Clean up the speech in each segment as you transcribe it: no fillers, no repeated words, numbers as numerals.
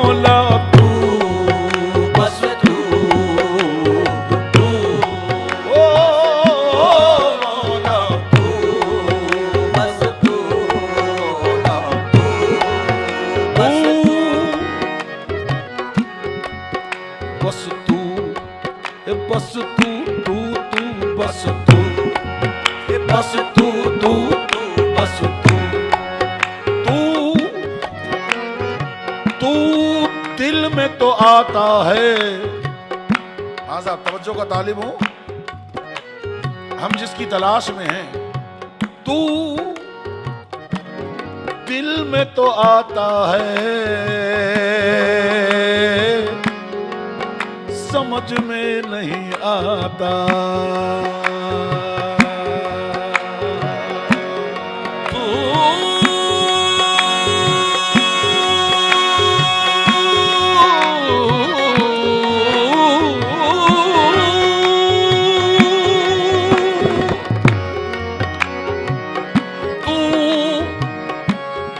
मौला तू, बस तू, तू ओ मौला तू, बस तू, मौला तू, बस तू, बस तू, तू तू बस तू, बस तू, तू बस तू, तू दिल में तो आता है। हाँ साहब तवज्जो का तालिब हूं, हम जिसकी तलाश में हैं, तू दिल में तो आता है, समझ में नहीं आता।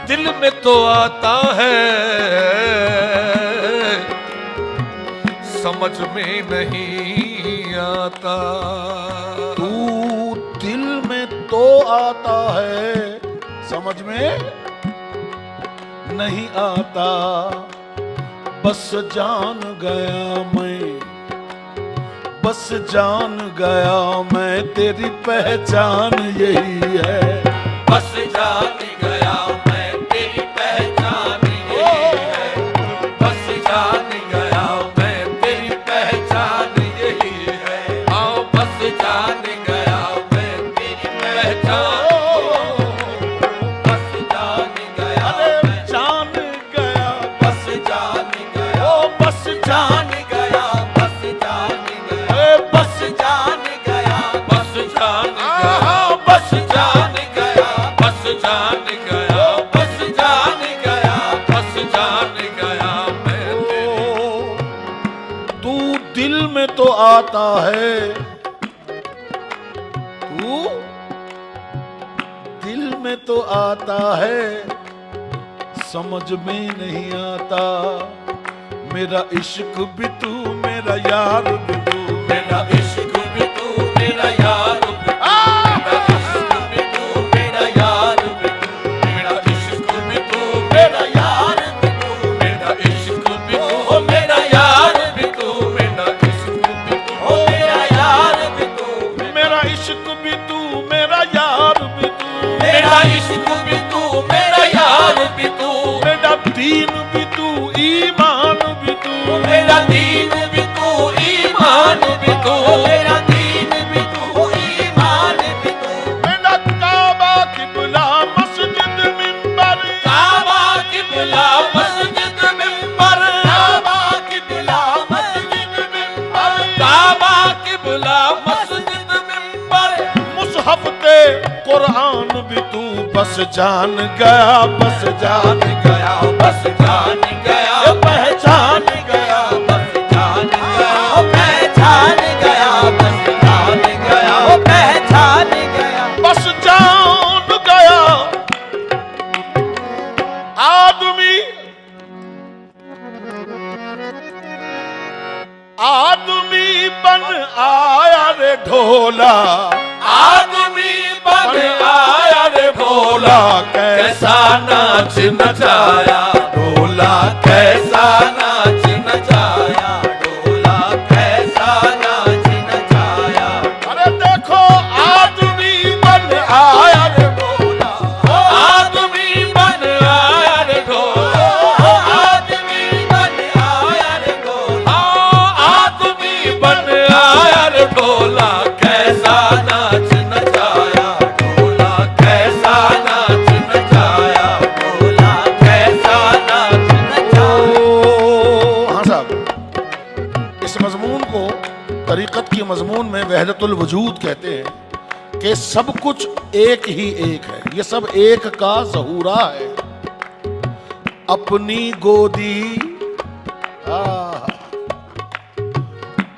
दिल में तो आता है, समझ में नहीं आता। तू दिल में तो आता है, समझ में नहीं आता। बस जान गया मैं, बस जान गया मैं, तेरी पहचान यही है। बस जान गया मैं, तेरी पहचान यही है। बस जान गया मैं, तेरी पहचान यही है। आओ बस जान गया मैं, तेरी पहचान, बस जान गया मैं, जान गया, बस जान गया, ओ बस जान गया, बस जान गया, बस जान गया, बस जान गया, बस जान गया, बस जान गया, बस जान गया, बस जान गया मैं तेरी। तू दिल में तो आता है, तू दिल में तो आता है, समझ में नहीं आता। मेरा इश्क भी तू, मेरा यार भी तू, मेरा इश्क भी तू, मेरा यार भी तू, मेरा इश्क भी तू, मेरा यार भी तू, मेरा इश्क भी तू, मेरा यार भी तू, मेरा इश्क भी तू, मेरा यार भी तू, मेरा इश्क भी तू, मेरा यार भी तू, मेरा इश्क भी तू, मेरा यार भी तू, मेरा इश्क भी तू, मेरा यार भी तू, मेरा दीन भी तू, ईमान भी तू, मेरा दीन भी तू, ईमान भी तू, मेरा दीन भी तू, ईमान भी तू, मेरा काबा किबला मस्जिद मिंबर, काबा किबला मस्जिद मिंबर, काबा किबला मस्जिद मिंबर, काबा किबला मस्जिद मिंबर, मुसहफ ते कुरान भी तू। बस जान गया, बस जान गया, बस जान गया, पहचान गया, बस जान गया, पहचान गया, बस जान गया, पहचान गया, बस जान गया। आदमी आदमी बन आया रे ढोला, आदमी बन आया रे ढोला, कैसा नाच नचाया ढोला, कैसा नाच नचाया ढोला, कैसा नाच नचाया। अरे देखो आदमी बन आया रे ढोला, आदमी बन आया रे ढोला, आदमी बन आया रे ढोला, आदमी बन आया रे ढोला, कैसा नाच नचाया ढोला, कैसा नाच नचाया ढोला, कैसा नाच नचाया। हाँ साहब, इस मजमून को तरीकत की मजमून में वहदतुल वजूद कहते हैं कि सब कुछ एक ही एक है, ये सब एक का ज़हूरा है। अपनी गोदी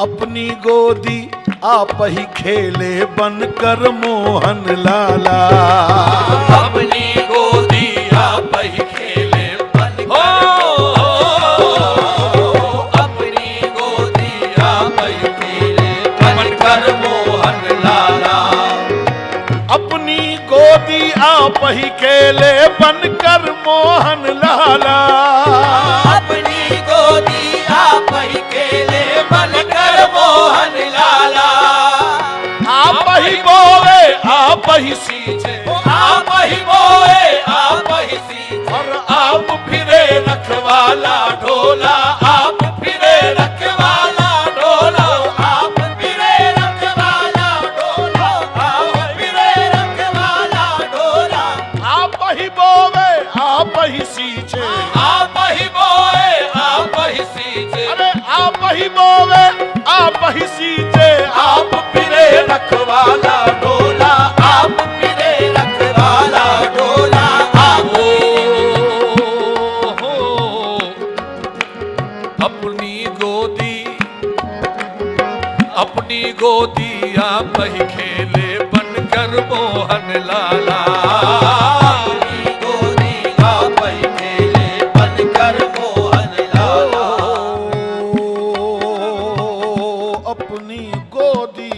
अपनी गोदी आप ही खेले बनकर मोहन लाला, अपनी गोदी आप ही खेले बनकर ही खेले बनकर मोहन लाला। अपनी गोदी आप ही खेले बनकर मोहन लाला। आप ही बोए आप ही सींचे, आप ही बोए आप ही सींचे, और आप फिरे रखवाला ढोला, आप फिरे रखवाला ढोला, आप फिरे रखवाला ढोला, आप फिरे रखवाला ढोला। आप ही बोए आप ही सींचे, आप ही बोए आप ही सींचे, अरे आप ही बोए आप ही सींचे, आप फिरे रखवाला ढोला, आप फिरे रखवाला ढोला। आप अपनी गोदी आप ही खेले बनकर मोहन लाला। अपनी गोदी आप ही खेले बनकर मोहन लाला। अपनी गोदी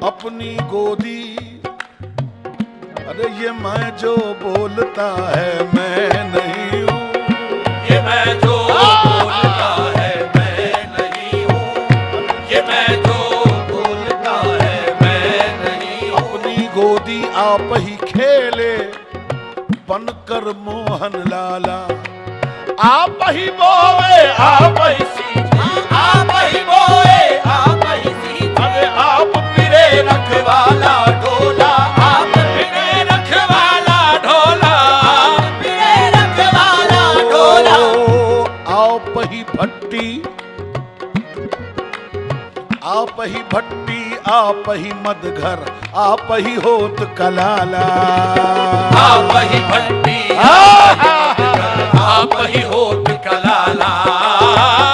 अपनी गोदी, अरे ये मैं जो बोलता है मैं नहीं हूँ, ये मैं जो बोलता है मैं नहीं हूँ, ये मैं जो बोलता है मैं नहीं हूँ। अपनी गोदी आप ही खेले बनकर मोहन लाला। आप ही बोए आप ही सींचे, आप ही बोए आप ही सींचे, अरे आप फिरे रखवाला ढोला, आप फिरे रखवाला ढोला, आप फिरे रखवाला ढोला। आप ही भट्टी आप ही भट्टी, आप ही मदघर, आप ही होत कलाला। आप ही भट्टी आप ही होत कलाला।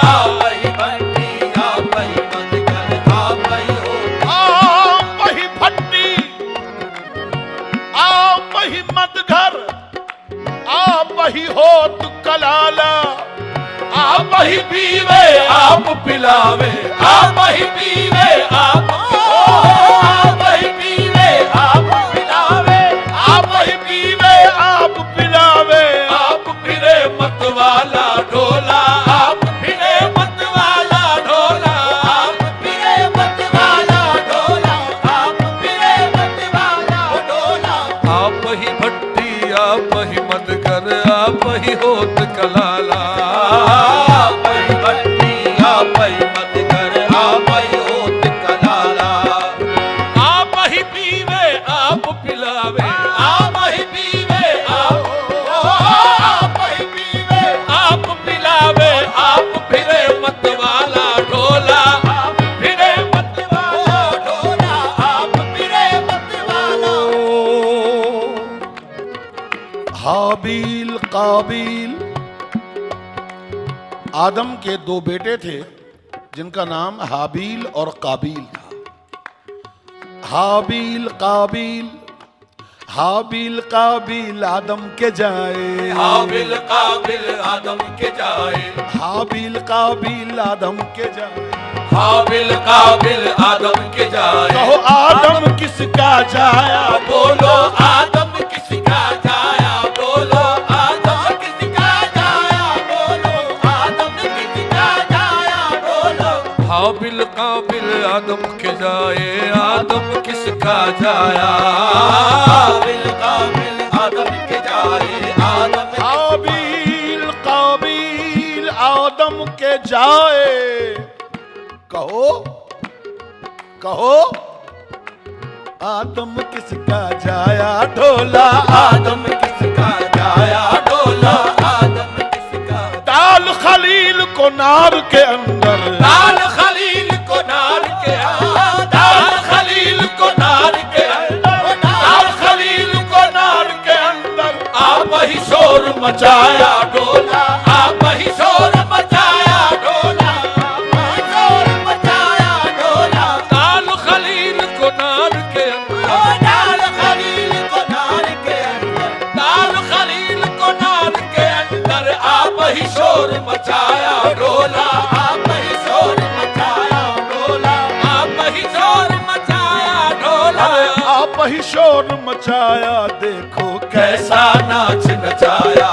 आप ही भट्टी आप ही मदघर, आप ही होत। आप ही भट्टी आप ही मदघर, आप ही होत कलाला। आप ही पीवे आप पिलावे, आप ही पीवे आप ही पीवे आप पिलावे, आप ही पीवे आप पिलावे। आप फिरे मतवाला ढोला, आप फिरे मतवाला ढोला, आप फिरे मतवाला ढोला, आप फिरे मतवाला ढोला। आप ही भट्टी आप ही मदगर, आप ही होत कलाला। आप ही भट्टी आप ही मदगर, आप ही होत कलाला। आप ही पीवे आप पिलावे, आप ही पीवे आप ही पीवे आप पिलावे, आप फिरे मतवाला ढोला, आप फिरे मतवाला ढोला, आप फिरे मतवाला। हाबील काबील, आदम के दो बेटे थे जिनका नाम हाबील और काबील था। हाबील काबील, हाबील काबील आदम के जाए, हाबिल काबिल आदम के जाए, हाबील काबील आदम के जाए। हाबिल काबिल आदम के जाए। कहो आदम किसका जाया, बोलो आदम किसका जाया, बोलो आदम किसका जाया, बोलो आदम किसका जाया, बोलो। हाबिल काबिल आदम के जाए, आदम किसका जाया। हाबिल काबिल आदम के जाए, आदम हाबील काबील आदम के जाए। कहो कहो आदम किसका जाया ढोला, आदम किसका जाया ढोला, आदम किसका। डाल खलील को नार के अंदर, डाल खलील को नार के अंदर, डाल खलील को नार के अंदर, डाल खलील को नार के अंदर। आप ही शोर मचाया ढोला, आप ही शोर मचाया ढोला, आप ही शोर मचाया ढोला। डाल खलील को नार के अंदर, डाल खलील को नार के अंदर, डाल खलील को नार के अंदर। आप ही शोर मचाया ढोला, आप ही शोर मचाया ढोला, आप ही शोर मचाया ढोला। आप ही शोर मचाया, देखो कैसा नाच नचाया,